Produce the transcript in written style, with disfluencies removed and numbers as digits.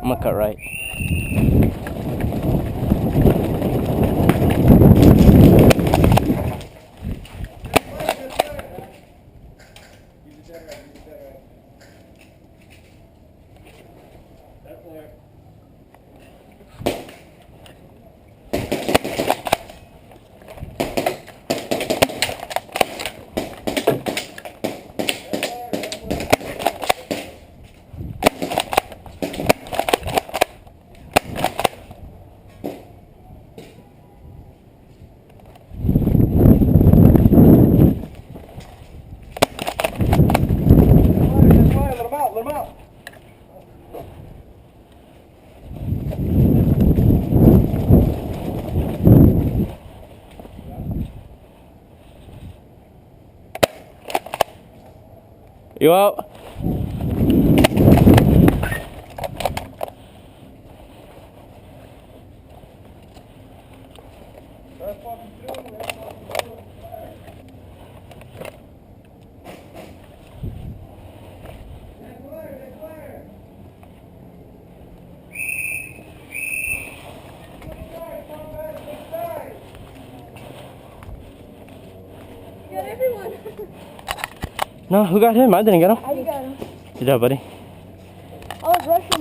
I'm gonna cut right. Let him out. You out? Got everyone. No, who got him? I didn't get him. I got him. Good job, buddy. I was rushing my